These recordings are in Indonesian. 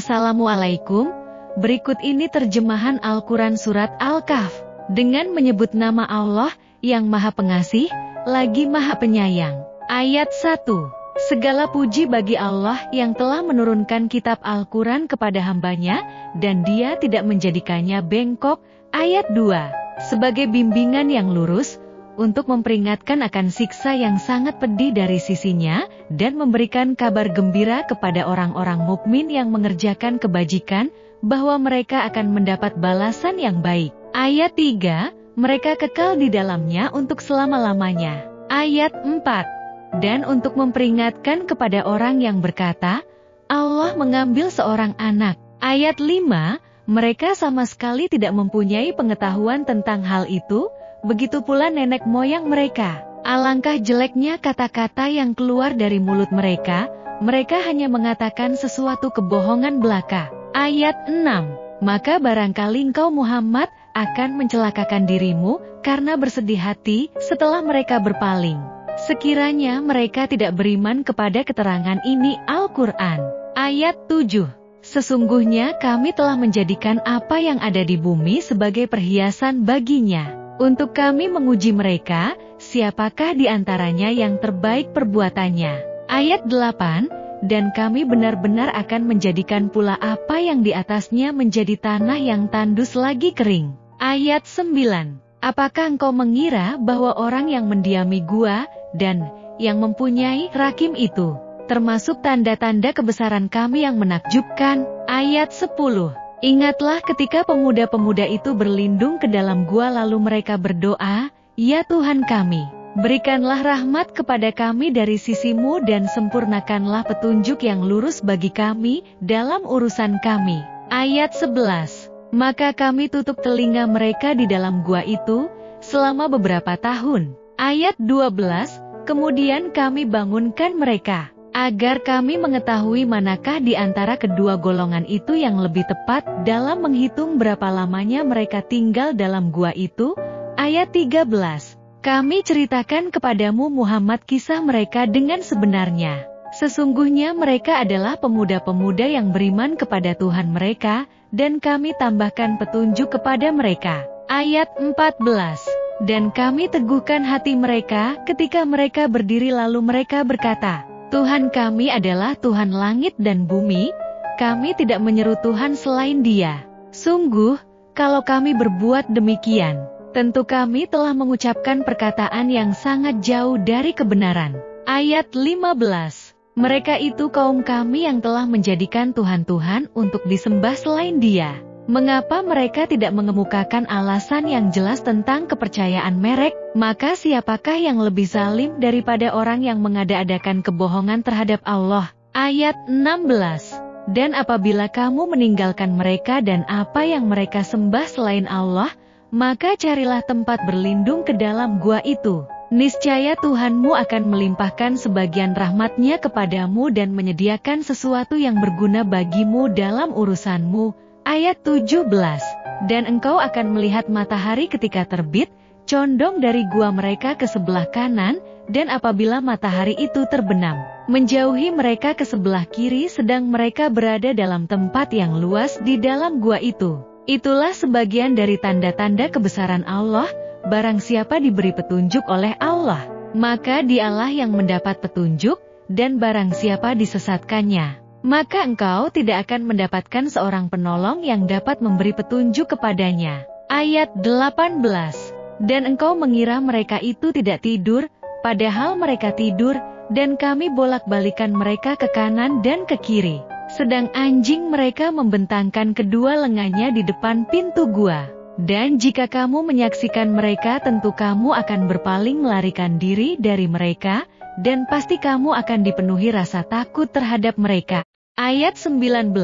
Assalamualaikum. Berikut ini terjemahan Al-Quran Surat Al-Kahf. Dengan menyebut nama Allah yang Maha Pengasih, lagi Maha Penyayang. Ayat 1. Segala puji bagi Allah yang telah menurunkan kitab Al-Quran kepada hambanya, dan Dia tidak menjadikannya bengkok. Ayat 2. Sebagai bimbingan yang lurus, untuk memperingatkan akan siksa yang sangat pedih dari sisinya, dan memberikan kabar gembira kepada orang-orang mukmin yang mengerjakan kebajikan, bahwa mereka akan mendapat balasan yang baik. Ayat 3, mereka kekal di dalamnya untuk selama-lamanya. Ayat 4, dan untuk memperingatkan kepada orang yang berkata, Allah mengambil seorang anak. Ayat 5, mereka sama sekali tidak mempunyai pengetahuan tentang hal itu, begitu pula nenek moyang mereka. Alangkah jeleknya kata-kata yang keluar dari mulut mereka, mereka hanya mengatakan sesuatu kebohongan belaka. Ayat 6, maka barangkali engkau Muhammad akan mencelakakan dirimu, karena bersedih hati setelah mereka berpaling. Sekiranya mereka tidak beriman kepada keterangan ini Al-Quran. Ayat 7, sesungguhnya kami telah menjadikan apa yang ada di bumi sebagai perhiasan baginya. Untuk kami menguji mereka, siapakah di antaranya yang terbaik perbuatannya. Ayat 8, dan kami benar-benar akan menjadikan pula apa yang di atasnya menjadi tanah yang tandus lagi kering. Ayat 9, apakah engkau mengira bahwa orang yang mendiami gua, dan yang mempunyai rakim itu, termasuk tanda-tanda kebesaran kami yang menakjubkan. Ayat 10, ingatlah ketika pemuda-pemuda itu berlindung ke dalam gua lalu mereka berdoa, ya Tuhan kami, berikanlah rahmat kepada kami dari sisimu dan sempurnakanlah petunjuk yang lurus bagi kami dalam urusan kami. Ayat 11, maka kami tutup telinga mereka di dalam gua itu selama beberapa tahun. Ayat 12, kemudian kami bangunkan mereka, agar kami mengetahui manakah di antara kedua golongan itu yang lebih tepat dalam menghitung berapa lamanya mereka tinggal dalam gua itu. Ayat 13, kami ceritakan kepadamu Muhammad kisah mereka dengan sebenarnya. Sesungguhnya mereka adalah pemuda-pemuda yang beriman kepada Tuhan mereka, dan kami tambahkan petunjuk kepada mereka. Ayat 14, dan kami teguhkan hati mereka ketika mereka berdiri lalu mereka berkata, Tuhan kami adalah Tuhan langit dan bumi, kami tidak menyeru Tuhan selain Dia. Sungguh, kalau kami berbuat demikian, tentu kami telah mengucapkan perkataan yang sangat jauh dari kebenaran. Ayat 15, mereka itu kaum kami yang telah menjadikan Tuhan-Tuhan untuk disembah selain Dia. Mengapa mereka tidak mengemukakan alasan yang jelas tentang kepercayaan merek? Maka siapakah yang lebih zalim daripada orang yang mengada-adakan kebohongan terhadap Allah? Ayat 16, dan apabila kamu meninggalkan mereka dan apa yang mereka sembah selain Allah, maka carilah tempat berlindung ke dalam gua itu. Niscaya Tuhanmu akan melimpahkan sebagian rahmatnya kepadamu dan menyediakan sesuatu yang berguna bagimu dalam urusanmu. Ayat 17, dan engkau akan melihat matahari ketika terbit, condong dari gua mereka ke sebelah kanan, dan apabila matahari itu terbenam, menjauhi mereka ke sebelah kiri sedang mereka berada dalam tempat yang luas di dalam gua itu. Itulah sebagian dari tanda-tanda kebesaran Allah, barang siapa diberi petunjuk oleh Allah, maka dialah yang mendapat petunjuk, dan barang siapa disesatkannya, maka engkau tidak akan mendapatkan seorang penolong yang dapat memberi petunjuk kepadanya. Ayat 18, dan engkau mengira mereka itu tidak tidur, padahal mereka tidur, dan kami bolak-balikan mereka ke kanan dan ke kiri, sedang anjing mereka membentangkan kedua lengannya di depan pintu gua. Dan jika kamu menyaksikan mereka tentu kamu akan berpaling melarikan diri dari mereka, dan pasti kamu akan dipenuhi rasa takut terhadap mereka. Ayat 19,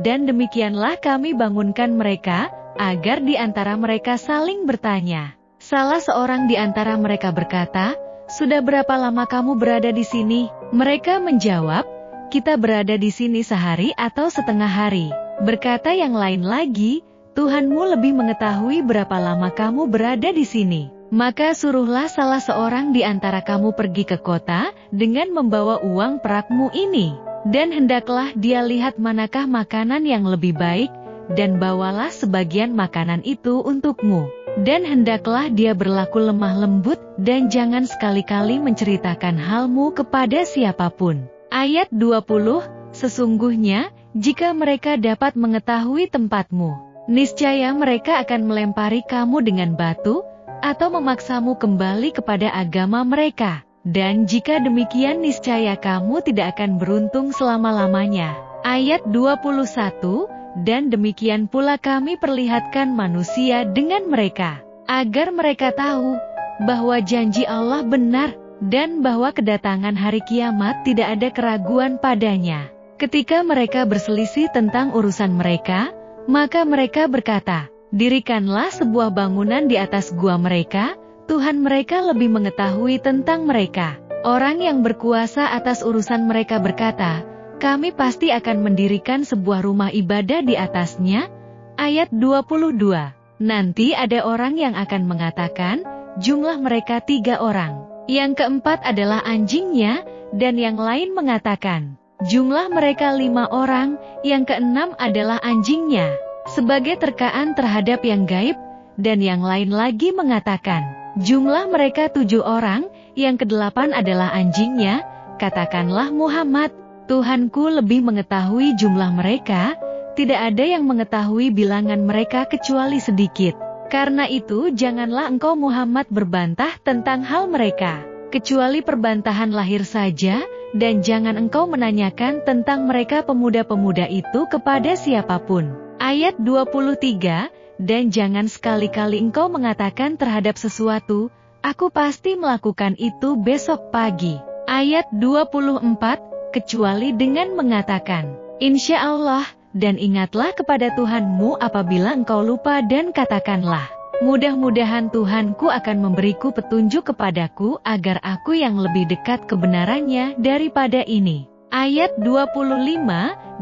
dan demikianlah kami bangunkan mereka, agar di antara mereka saling bertanya. Salah seorang di antara mereka berkata, sudah berapa lama kamu berada di sini? Mereka menjawab, kita berada di sini sehari atau setengah hari. Berkata yang lain lagi, Tuhanmu lebih mengetahui berapa lama kamu berada di sini. Maka suruhlah salah seorang di antara kamu pergi ke kota, dengan membawa uang perakmu ini. Dan hendaklah dia lihat manakah makanan yang lebih baik, dan bawalah sebagian makanan itu untukmu. Dan hendaklah dia berlaku lemah lembut, dan jangan sekali-kali menceritakan halmu kepada siapapun. Ayat 20, sesungguhnya, jika mereka dapat mengetahui tempatmu, niscaya mereka akan melempari kamu dengan batu, atau memaksamu kembali kepada agama mereka. Dan jika demikian niscaya kamu tidak akan beruntung selama-lamanya. Ayat 21, dan demikian pula kami perlihatkan manusia dengan mereka, agar mereka tahu bahwa janji Allah benar, dan bahwa kedatangan hari kiamat tidak ada keraguan padanya. Ketika mereka berselisih tentang urusan mereka, maka mereka berkata, dirikanlah sebuah bangunan di atas gua mereka, Tuhan mereka lebih mengetahui tentang mereka. Orang yang berkuasa atas urusan mereka berkata, kami pasti akan mendirikan sebuah rumah ibadah di atasnya. Ayat 22, nanti ada orang yang akan mengatakan, jumlah mereka 3 orang. Yang keempat adalah anjingnya, dan yang lain mengatakan, jumlah mereka 5 orang, yang keenam adalah anjingnya. Sebagai terkaan terhadap yang gaib, dan yang lain lagi mengatakan, jumlah mereka 7 orang, yang kedelapan adalah anjingnya. Katakanlah Muhammad, Tuhanku lebih mengetahui jumlah mereka, tidak ada yang mengetahui bilangan mereka kecuali sedikit. Karena itu janganlah engkau Muhammad berbantah tentang hal mereka, kecuali perbantahan lahir saja, dan jangan engkau menanyakan tentang mereka pemuda-pemuda itu kepada siapapun. Ayat 23, dan jangan sekali-kali engkau mengatakan terhadap sesuatu, aku pasti melakukan itu besok pagi. Ayat 24, kecuali dengan mengatakan, insya Allah, dan ingatlah kepada Tuhanmu apabila engkau lupa dan katakanlah, mudah-mudahan Tuhanku akan memberiku petunjuk kepadaku agar aku yang lebih dekat kebenarannya daripada ini. Ayat 25,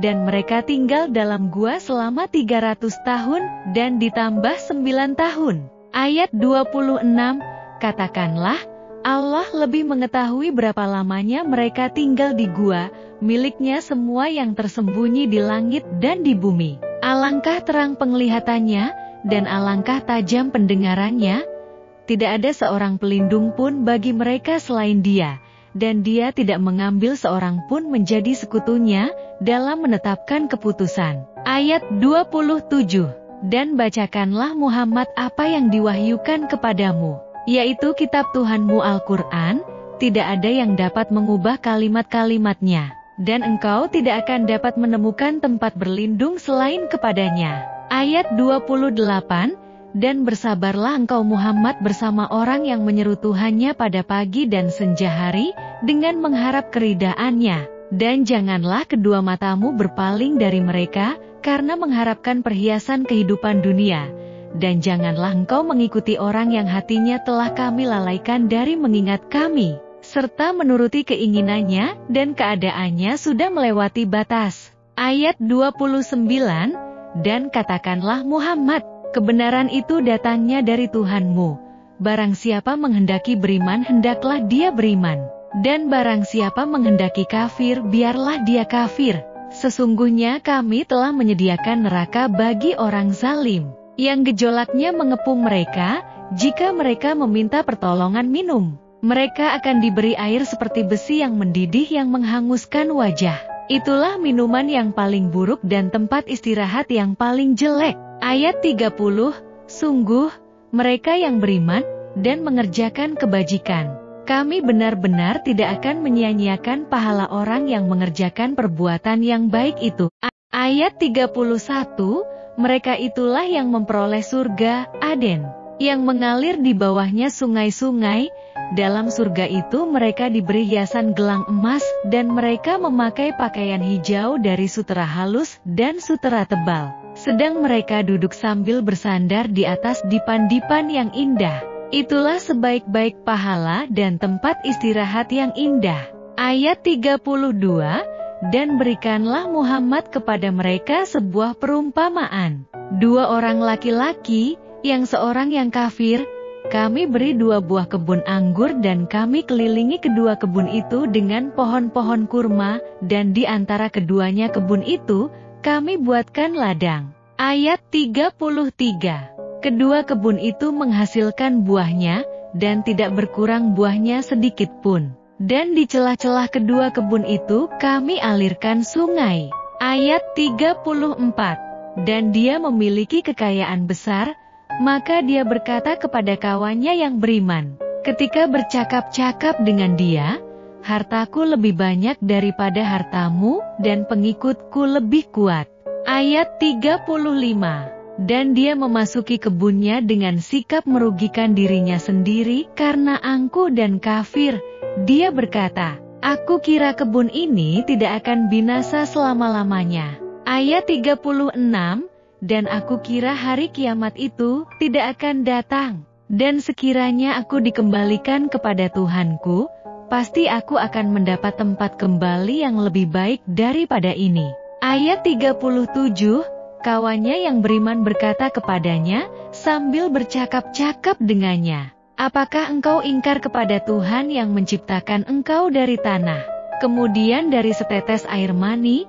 dan mereka tinggal dalam gua selama 300 tahun, dan ditambah 9 tahun. Ayat 26, katakanlah, Allah lebih mengetahui berapa lamanya mereka tinggal di gua, miliknya semua yang tersembunyi di langit dan di bumi. Alangkah terang penglihatannya, dan alangkah tajam pendengarannya. Tidak ada seorang pelindung pun bagi mereka selain Dia, dan Dia tidak mengambil seorang pun menjadi sekutunya dalam menetapkan keputusan. Ayat 27, dan bacakanlah Muhammad apa yang diwahyukan kepadamu, yaitu kitab Tuhanmu Al-Quran, tidak ada yang dapat mengubah kalimat-kalimatnya, dan engkau tidak akan dapat menemukan tempat berlindung selain kepadanya. Ayat 28, dan bersabarlah engkau Muhammad bersama orang yang menyeru Tuhannya pada pagi dan senja hari, dengan mengharap keridaannya, dan janganlah kedua matamu berpaling dari mereka, karena mengharapkan perhiasan kehidupan dunia. Dan janganlah engkau mengikuti orang yang hatinya telah kami lalaikan dari mengingat kami, serta menuruti keinginannya, dan keadaannya sudah melewati batas. Ayat 29, dan katakanlah Muhammad, kebenaran itu datangnya dari Tuhanmu. Barang siapa menghendaki beriman hendaklah dia beriman, dan barang siapa menghendaki kafir biarlah dia kafir. Sesungguhnya kami telah menyediakan neraka bagi orang zalim, yang gejolaknya mengepung mereka, jika mereka meminta pertolongan minum. Mereka akan diberi air seperti besi yang mendidih yang menghanguskan wajah. Itulah minuman yang paling buruk dan tempat istirahat yang paling jelek. Ayat 30, sungguh, mereka yang beriman, dan mengerjakan kebajikan, kami benar-benar tidak akan menyia-nyiakan pahala orang yang mengerjakan perbuatan yang baik itu. Ayat 31, mereka itulah yang memperoleh surga, Aden, yang mengalir di bawahnya sungai-sungai. Dalam surga itu mereka diberi hiasan gelang emas, dan mereka memakai pakaian hijau dari sutera halus dan sutera tebal. Sedang mereka duduk sambil bersandar di atas dipan-dipan yang indah. Itulah sebaik-baik pahala dan tempat istirahat yang indah. Ayat 32, dan berikanlah Muhammad kepada mereka sebuah perumpamaan. 2 orang laki-laki, yang seorang yang kafir, kami beri 2 buah kebun anggur dan kami kelilingi kedua kebun itu dengan pohon-pohon kurma, dan di antara keduanya kebun itu, kami buatkan ladang. Ayat 33. Kedua kebun itu menghasilkan buahnya, dan tidak berkurang buahnya sedikit pun. Dan di celah-celah kedua kebun itu kami alirkan sungai. Ayat 34. Dan dia memiliki kekayaan besar, maka dia berkata kepada kawannya yang beriman, ketika bercakap-cakap dengan dia, hartaku lebih banyak daripada hartamu, dan pengikutku lebih kuat. Ayat 35. Dan dia memasuki kebunnya dengan sikap merugikan dirinya sendiri karena angkuh dan kafir. Dia berkata, aku kira kebun ini tidak akan binasa selama-lamanya. Ayat 36. Dan aku kira hari kiamat itu tidak akan datang. Dan sekiranya aku dikembalikan kepada Tuhanku, pasti aku akan mendapat tempat kembali yang lebih baik daripada ini. Ayat 37. Kawannya yang beriman berkata kepadanya, sambil bercakap-cakap dengannya, apakah engkau ingkar kepada Tuhan yang menciptakan engkau dari tanah, kemudian dari setetes air mani,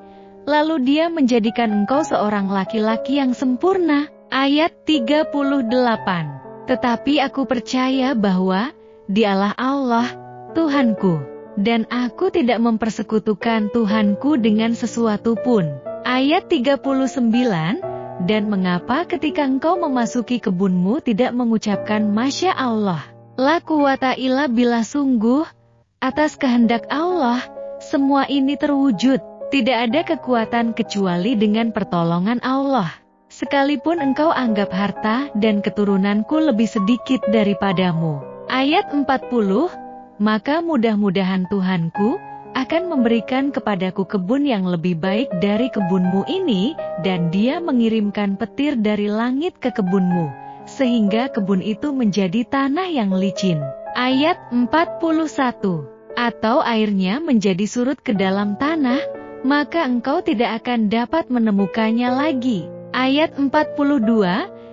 lalu dia menjadikan engkau seorang laki-laki yang sempurna? Ayat 38. Tetapi aku percaya bahwa Dialah Allah, Tuhanku, dan aku tidak mempersekutukan Tuhanku dengan sesuatu pun. Ayat 39. Dan mengapa ketika engkau memasuki kebunmu tidak mengucapkan Masya Allah, la quwata illa billah, sungguh atas kehendak Allah semua ini terwujud, tidak ada kekuatan kecuali dengan pertolongan Allah. Sekalipun engkau anggap harta dan keturunanku lebih sedikit daripadamu. Ayat 40. Maka mudah-mudahan Tuhanku akan memberikan kepadaku kebun yang lebih baik dari kebunmu ini, dan dia mengirimkan petir dari langit ke kebunmu, sehingga kebun itu menjadi tanah yang licin. Ayat 41. Atau airnya menjadi surut ke dalam tanah, maka engkau tidak akan dapat menemukannya lagi. Ayat 42.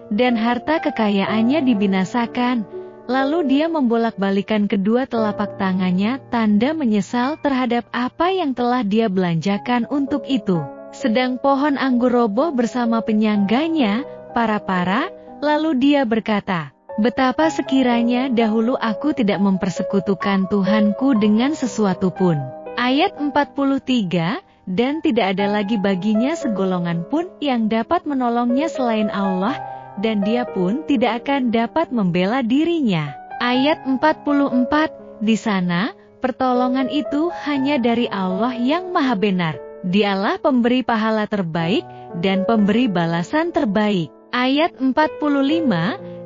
Dan harta kekayaannya dibinasakan. Lalu dia membolak-balikan kedua telapak tangannya, tanda menyesal terhadap apa yang telah dia belanjakan untuk itu. Sedang pohon anggur roboh bersama penyangganya, para-para, lalu dia berkata, betapa sekiranya dahulu aku tidak mempersekutukan Tuhanku dengan sesuatu pun. Ayat 43. Dan tidak ada lagi baginya segolongan pun yang dapat menolongnya selain Allah, dan dia pun tidak akan dapat membela dirinya. Ayat 44. Di sana, pertolongan itu hanya dari Allah yang Maha Benar. Dialah pemberi pahala terbaik dan pemberi balasan terbaik. Ayat 45.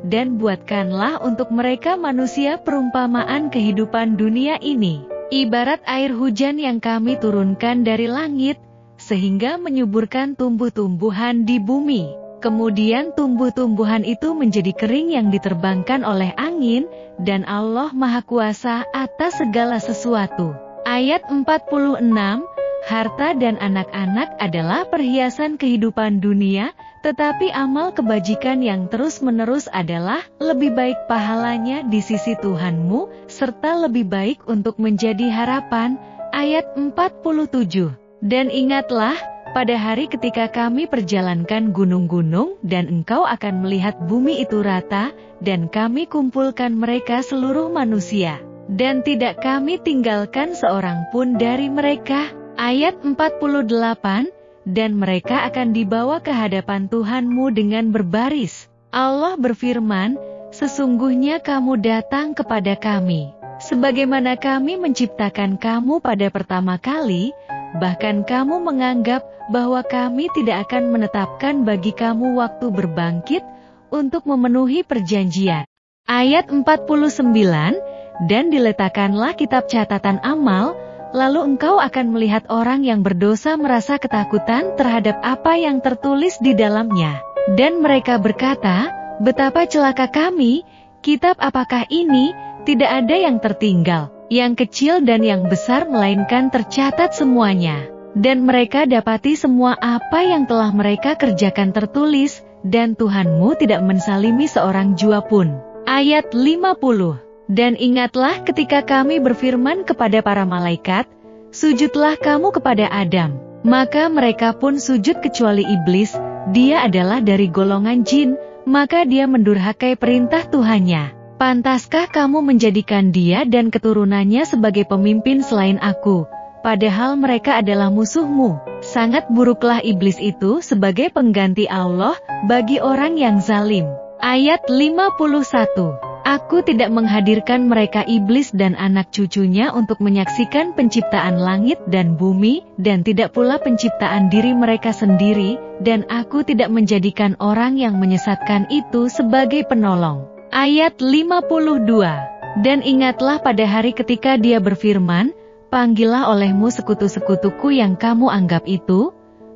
Dan buatkanlah untuk mereka manusia perumpamaan kehidupan dunia ini, ibarat air hujan yang kami turunkan dari langit, sehingga menyuburkan tumbuh-tumbuhan di bumi. Kemudian tumbuh-tumbuhan itu menjadi kering yang diterbangkan oleh angin, dan Allah Maha Kuasa atas segala sesuatu. Ayat 46. Harta dan anak-anak adalah perhiasan kehidupan dunia, tetapi amal kebajikan yang terus-menerus adalah lebih baik pahalanya di sisi Tuhanmu, serta lebih baik untuk menjadi harapan. Ayat 47. Dan ingatlah, pada hari ketika kami perjalankan gunung-gunung dan engkau akan melihat bumi itu rata, dan kami kumpulkan mereka seluruh manusia, dan tidak kami tinggalkan seorang pun dari mereka. Ayat 48. Dan mereka akan dibawa ke hadapan Tuhanmu dengan berbaris. Allah berfirman, sesungguhnya kamu datang kepada kami, sebagaimana kami menciptakan kamu pada pertama kali, bahkan kamu menganggap bahwa kami tidak akan menetapkan bagi kamu waktu berbangkit untuk memenuhi perjanjian. Ayat 49. Dan diletakkanlah kitab catatan amal, lalu engkau akan melihat orang yang berdosa merasa ketakutan terhadap apa yang tertulis di dalamnya. Dan mereka berkata, betapa celaka kami, kitab apakah ini? Tidak ada yang tertinggal, yang kecil dan yang besar melainkan tercatat semuanya. Dan mereka dapati semua apa yang telah mereka kerjakan tertulis, dan Tuhanmu tidak mensalimi seorang jua pun. Ayat 50. Dan ingatlah ketika kami berfirman kepada para malaikat, sujudlah kamu kepada Adam. Maka mereka pun sujud kecuali iblis, dia adalah dari golongan jin, maka dia mendurhakai perintah Tuhannya. Pantaskah kamu menjadikan dia dan keturunannya sebagai pemimpin selain aku, padahal mereka adalah musuhmu? Sangat buruklah iblis itu sebagai pengganti Allah bagi orang yang zalim. Ayat 51. Aku tidak menghadirkan mereka iblis dan anak cucunya untuk menyaksikan penciptaan langit dan bumi, dan tidak pula penciptaan diri mereka sendiri, dan aku tidak menjadikan orang yang menyesatkan itu sebagai penolong. Ayat 52. Dan ingatlah pada hari ketika dia berfirman, panggillah olehmu sekutu-sekutuku yang kamu anggap itu.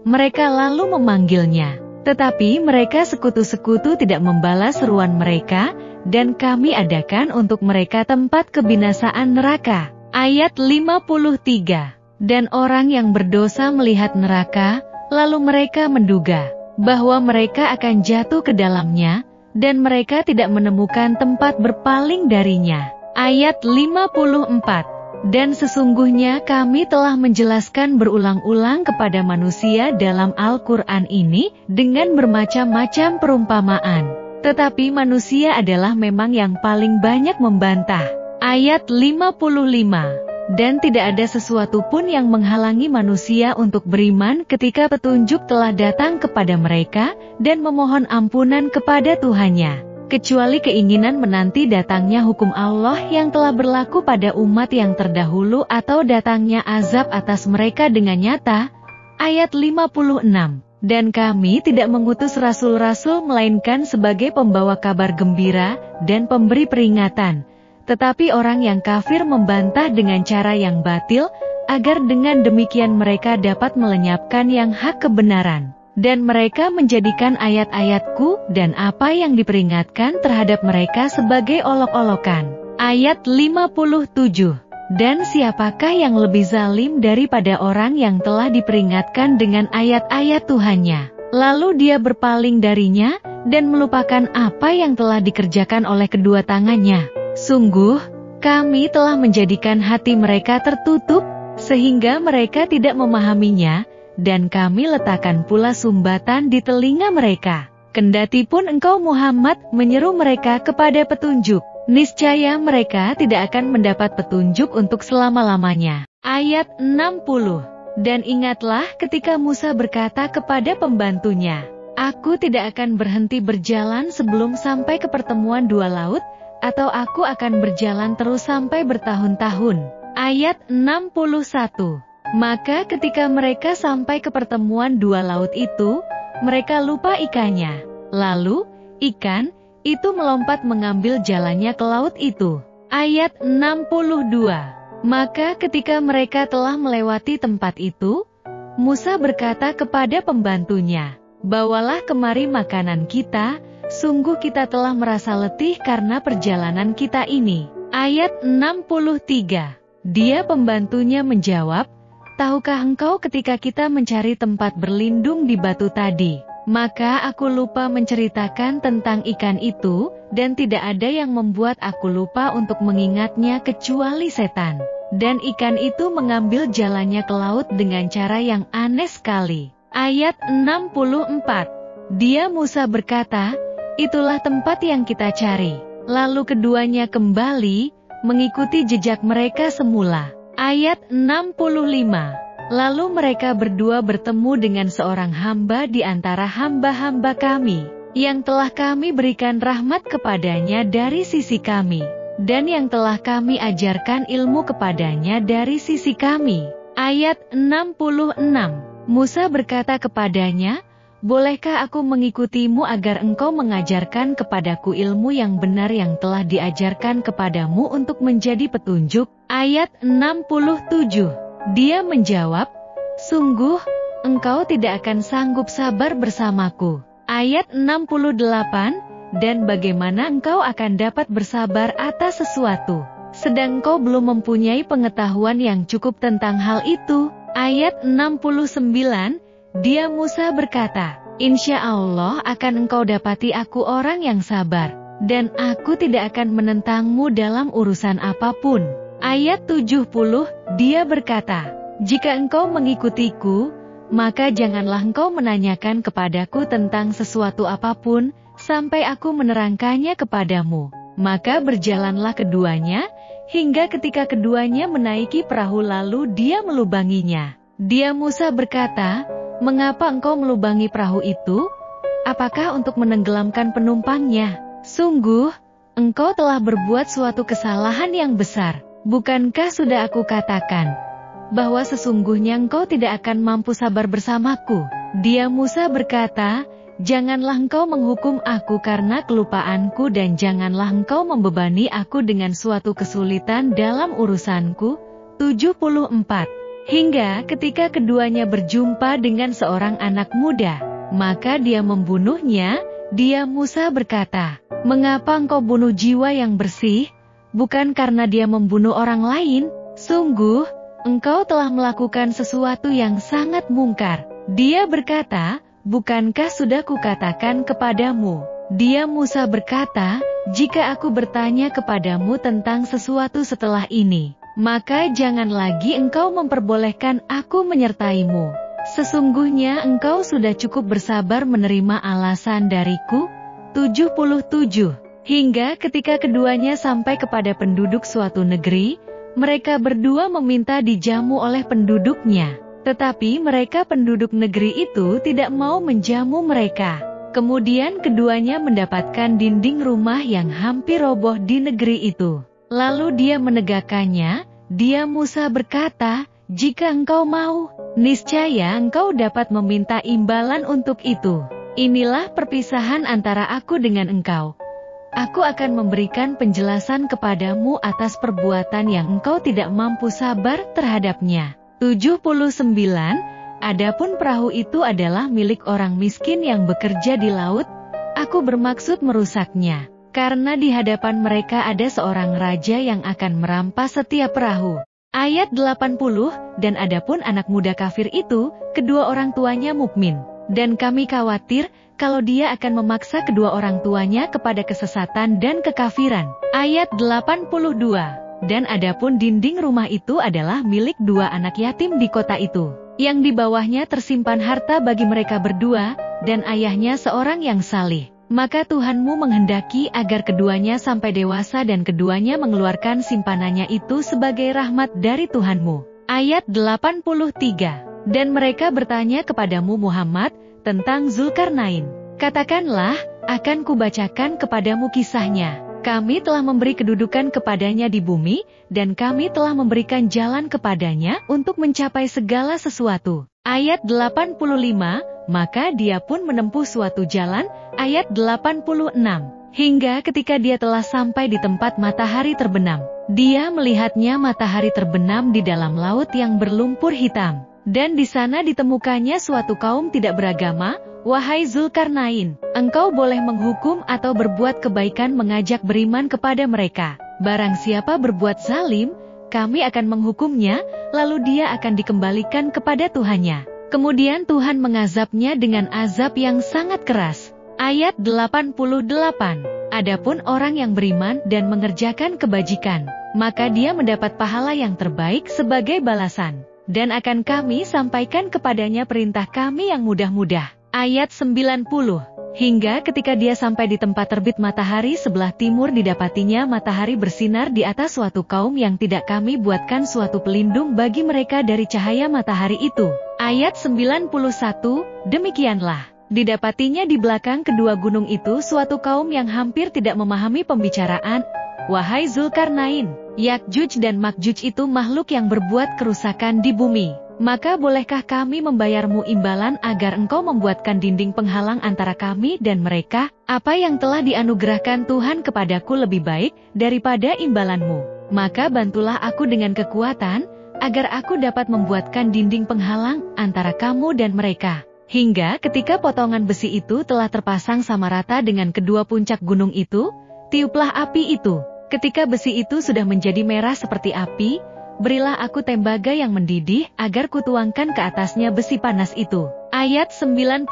Mereka lalu memanggilnya. Tetapi mereka sekutu-sekutu tidak membalas seruan mereka, dan kami adakan untuk mereka tempat kebinasaan neraka. Ayat 53. Dan orang yang berdosa melihat neraka, lalu mereka menduga bahwa mereka akan jatuh ke dalamnya, dan mereka tidak menemukan tempat berpaling darinya. Ayat 54. Dan sesungguhnya kami telah menjelaskan berulang-ulang kepada manusia dalam Al-Quran ini dengan bermacam-macam perumpamaan. Tetapi manusia adalah memang yang paling banyak membantah. Ayat 55. Dan tidak ada sesuatu pun yang menghalangi manusia untuk beriman ketika petunjuk telah datang kepada mereka, dan memohon ampunan kepada Tuhannya, kecuali keinginan menanti datangnya hukum Allah yang telah berlaku pada umat yang terdahulu atau datangnya azab atas mereka dengan nyata. Ayat 56. Dan kami tidak mengutus rasul-rasul melainkan sebagai pembawa kabar gembira dan pemberi peringatan. Tetapi orang yang kafir membantah dengan cara yang batil, agar dengan demikian mereka dapat melenyapkan yang hak kebenaran. Dan mereka menjadikan ayat-ayatku dan apa yang diperingatkan terhadap mereka sebagai olok-olokan. Ayat 57. Dan siapakah yang lebih zalim daripada orang yang telah diperingatkan dengan ayat-ayat Tuhannya, lalu dia berpaling darinya, dan melupakan apa yang telah dikerjakan oleh kedua tangannya? Sungguh, kami telah menjadikan hati mereka tertutup, sehingga mereka tidak memahaminya, dan kami letakkan pula sumbatan di telinga mereka. Kendati pun engkau Muhammad menyeru mereka kepada petunjuk, niscaya mereka tidak akan mendapat petunjuk untuk selama-lamanya. Ayat 60. Dan ingatlah ketika Musa berkata kepada pembantunya, aku tidak akan berhenti berjalan sebelum sampai ke pertemuan dua laut, atau aku akan berjalan terus sampai bertahun-tahun. Ayat 61. Maka ketika mereka sampai ke pertemuan dua laut itu, mereka lupa ikannya. Lalu, ikan itu melompat mengambil jalannya ke laut itu. Ayat 62. Maka ketika mereka telah melewati tempat itu, Musa berkata kepada pembantunya, bawalah kemari makanan kita, sungguh kita telah merasa letih karena perjalanan kita ini. Ayat 63. Dia pembantunya menjawab, tahukah engkau ketika kita mencari tempat berlindung di batu tadi, maka aku lupa menceritakan tentang ikan itu, dan tidak ada yang membuat aku lupa untuk mengingatnya kecuali setan. Dan ikan itu mengambil jalannya ke laut dengan cara yang aneh sekali. Ayat 64. Dia Musa berkata, itulah tempat yang kita cari. Lalu keduanya kembali, mengikuti jejak mereka semula. Ayat 65. Lalu mereka berdua bertemu dengan seorang hamba di antara hamba-hamba kami, yang telah kami berikan rahmat kepadanya dari sisi kami, dan yang telah kami ajarkan ilmu kepadanya dari sisi kami. Ayat 66. Musa berkata kepadanya, bolehkah aku mengikutimu agar engkau mengajarkan kepadaku ilmu yang benar yang telah diajarkan kepadamu untuk menjadi petunjuk? Ayat 67. Dia menjawab, sungguh, engkau tidak akan sanggup sabar bersamaku. Ayat 68. Dan bagaimana engkau akan dapat bersabar atas sesuatu, sedang engkau belum mempunyai pengetahuan yang cukup tentang hal itu? Ayat 69. Dia Musa berkata, insya Allah akan engkau dapati aku orang yang sabar. dan aku tidak akan menentangmu dalam urusan apapun. Ayat 70, dia berkata, jika engkau mengikutiku, maka janganlah engkau menanyakan kepadaku tentang sesuatu apapun, sampai aku menerangkannya kepadamu. Maka berjalanlah keduanya, hingga ketika keduanya menaiki perahu lalu dia melubanginya. Dia Musa berkata, mengapa engkau melubangi perahu itu? Apakah untuk menenggelamkan penumpangnya? Sungguh, engkau telah berbuat suatu kesalahan yang besar. Bukankah sudah aku katakan, bahwa sesungguhnya engkau tidak akan mampu sabar bersamaku? Dia Musa berkata, janganlah engkau menghukum aku karena kelupaanku dan janganlah engkau membebani aku dengan suatu kesulitan dalam urusanku. 74. Hingga ketika keduanya berjumpa dengan seorang anak muda, maka dia membunuhnya. Dia Musa berkata, mengapa engkau bunuh jiwa yang bersih? Bukan karena dia membunuh orang lain. Sungguh, engkau telah melakukan sesuatu yang sangat mungkar. Dia berkata, bukankah sudah kukatakan kepadamu? Dia Musa berkata, jika aku bertanya kepadamu tentang sesuatu setelah ini, maka jangan lagi engkau memperbolehkan aku menyertaimu. Sesungguhnya engkau sudah cukup bersabar menerima alasan dariku. 77. Hingga ketika keduanya sampai kepada penduduk suatu negeri, mereka berdua meminta dijamu oleh penduduknya. Tetapi mereka penduduk negeri itu tidak mau menjamu mereka. Kemudian keduanya mendapatkan dinding rumah yang hampir roboh di negeri itu. Lalu dia menegakkannya. Dia Musa berkata, jika engkau mau, niscaya engkau dapat meminta imbalan untuk itu. Inilah perpisahan antara aku dengan engkau. Aku akan memberikan penjelasan kepadamu atas perbuatan yang engkau tidak mampu sabar terhadapnya. 79. Adapun perahu itu adalah milik orang miskin yang bekerja di laut. Aku bermaksud merusaknya, karena di hadapan mereka ada seorang raja yang akan merampas setiap perahu. Ayat 80. Dan adapun anak muda kafir itu, kedua orang tuanya mukmin. Dan kami khawatir, kalau dia akan memaksa kedua orang tuanya kepada kesesatan dan kekafiran. Ayat 82. Dan adapun dinding rumah itu adalah milik dua anak yatim di kota itu, yang di bawahnya tersimpan harta bagi mereka berdua, dan ayahnya seorang yang salih. Maka Tuhanmu menghendaki agar keduanya sampai dewasa dan keduanya mengeluarkan simpanannya itu sebagai rahmat dari Tuhanmu. Ayat 83. Dan mereka bertanya kepadamu Muhammad, tentang Zulkarnain. Katakanlah, akan kubacakan kepadamu kisahnya. Kami telah memberi kedudukan kepadanya di bumi, dan kami telah memberikan jalan kepadanya untuk mencapai segala sesuatu. Ayat 85, maka dia pun menempuh suatu jalan. Ayat 86, hingga ketika dia telah sampai di tempat matahari terbenam, dia melihatnya matahari terbenam di dalam laut yang berlumpur hitam. Dan di sana ditemukannya suatu kaum tidak beragama. Wahai Zulkarnain, engkau boleh menghukum atau berbuat kebaikan mengajak beriman kepada mereka. Barang siapa berbuat zalim, kami akan menghukumnya, lalu dia akan dikembalikan kepada Tuhannya. Kemudian Tuhan mengazabnya dengan azab yang sangat keras. Ayat 88. Adapun orang yang beriman dan mengerjakan kebajikan, maka dia mendapat pahala yang terbaik sebagai balasan. Dan akan kami sampaikan kepadanya perintah kami yang mudah-mudah. Ayat 90. Hingga ketika dia sampai di tempat terbit matahari sebelah timur didapatinya matahari bersinar di atas suatu kaum yang tidak kami buatkan suatu pelindung bagi mereka dari cahaya matahari itu. Ayat 91. Demikianlah, didapatinya di belakang kedua gunung itu suatu kaum yang hampir tidak memahami pembicaraan. Wahai Zulkarnain, Yakjuj dan Makjuj itu makhluk yang berbuat kerusakan di bumi. Maka bolehkah kami membayarmu imbalan agar engkau membuatkan dinding penghalang antara kami dan mereka? Apa yang telah dianugerahkan Tuhan kepadaku lebih baik daripada imbalanmu. Maka bantulah aku dengan kekuatan, agar aku dapat membuatkan dinding penghalang antara kamu dan mereka. Hingga ketika potongan besi itu telah terpasang sama rata dengan kedua puncak gunung itu, tiuplah api itu. Ketika besi itu sudah menjadi merah seperti api, berilah aku tembaga yang mendidih agar kutuangkan ke atasnya besi panas itu. Ayat 98.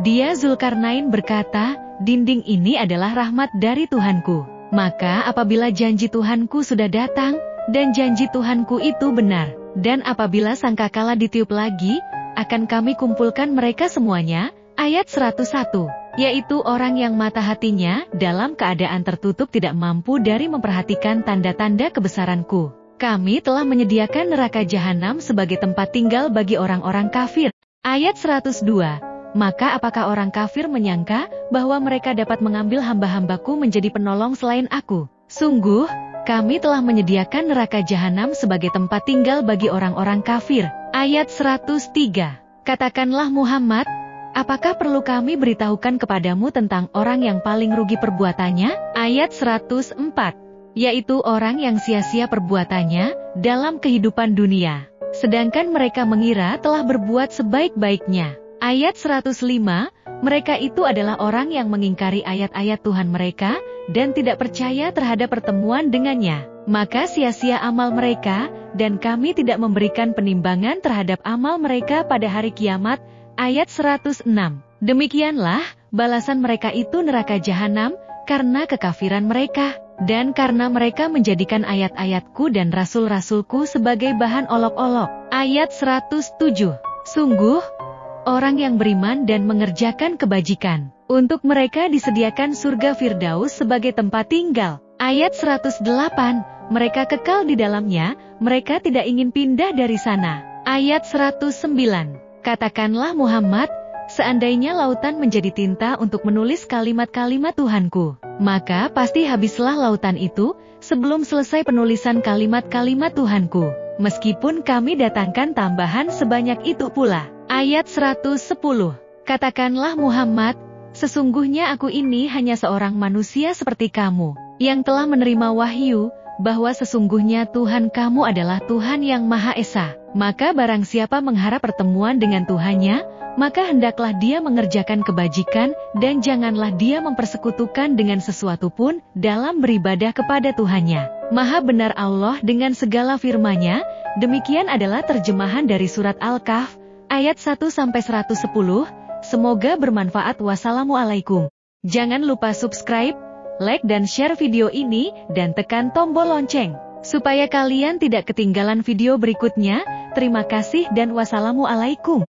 Dia Zulkarnain berkata, dinding ini adalah rahmat dari Tuhanku. Maka apabila janji Tuhanku sudah datang, dan janji Tuhanku itu benar, dan apabila sangkakala ditiup lagi, akan kami kumpulkan mereka semuanya. Ayat 101, yaitu orang yang mata hatinya dalam keadaan tertutup tidak mampu dari memperhatikan tanda-tanda kebesaranku. Kami telah menyediakan neraka jahanam sebagai tempat tinggal bagi orang-orang kafir. Ayat 102, maka apakah orang kafir menyangka bahwa mereka dapat mengambil hamba-hambaku menjadi penolong selain aku? Sungguh, kami telah menyediakan neraka jahanam sebagai tempat tinggal bagi orang-orang kafir. Ayat 103, katakanlah Muhammad, apakah perlu kami beritahukan kepadamu tentang orang yang paling rugi perbuatannya? Ayat 104, yaitu orang yang sia-sia perbuatannya dalam kehidupan dunia, sedangkan mereka mengira telah berbuat sebaik-baiknya. Ayat 105, mereka itu adalah orang yang mengingkari ayat-ayat Tuhan mereka, dan tidak percaya terhadap pertemuan dengannya. Maka sia-sia amal mereka, dan kami tidak memberikan penimbangan terhadap amal mereka pada hari kiamat. Ayat 106, demikianlah balasan mereka itu neraka jahanam, karena kekafiran mereka, dan karena mereka menjadikan ayat-ayatku dan rasul-rasulku sebagai bahan olok-olok. Ayat 107, sungguh, orang yang beriman dan mengerjakan kebajikan, untuk mereka disediakan surga Firdaus sebagai tempat tinggal. Ayat 108, mereka kekal di dalamnya, mereka tidak ingin pindah dari sana. Ayat 109, katakanlah Muhammad, seandainya lautan menjadi tinta untuk menulis kalimat-kalimat Tuhanku, maka pasti habislah lautan itu sebelum selesai penulisan kalimat-kalimat Tuhanku, meskipun kami datangkan tambahan sebanyak itu pula. Ayat 110, katakanlah Muhammad, sesungguhnya aku ini hanya seorang manusia seperti kamu, yang telah menerima wahyu, bahwa sesungguhnya Tuhan kamu adalah Tuhan yang Maha Esa. Maka barang siapa mengharap pertemuan dengan Tuhannya, maka hendaklah dia mengerjakan kebajikan, dan janganlah dia mempersekutukan dengan sesuatu pun dalam beribadah kepada Tuhannya. Maha benar Allah dengan segala firman-Nya. Demikian adalah terjemahan dari surat Al-Kahf, ayat 1-110. Semoga bermanfaat. Wassalamualaikum. Jangan lupa subscribe, like dan share video ini, dan tekan tombol lonceng, supaya kalian tidak ketinggalan video berikutnya. Terima kasih dan wassalamualaikum.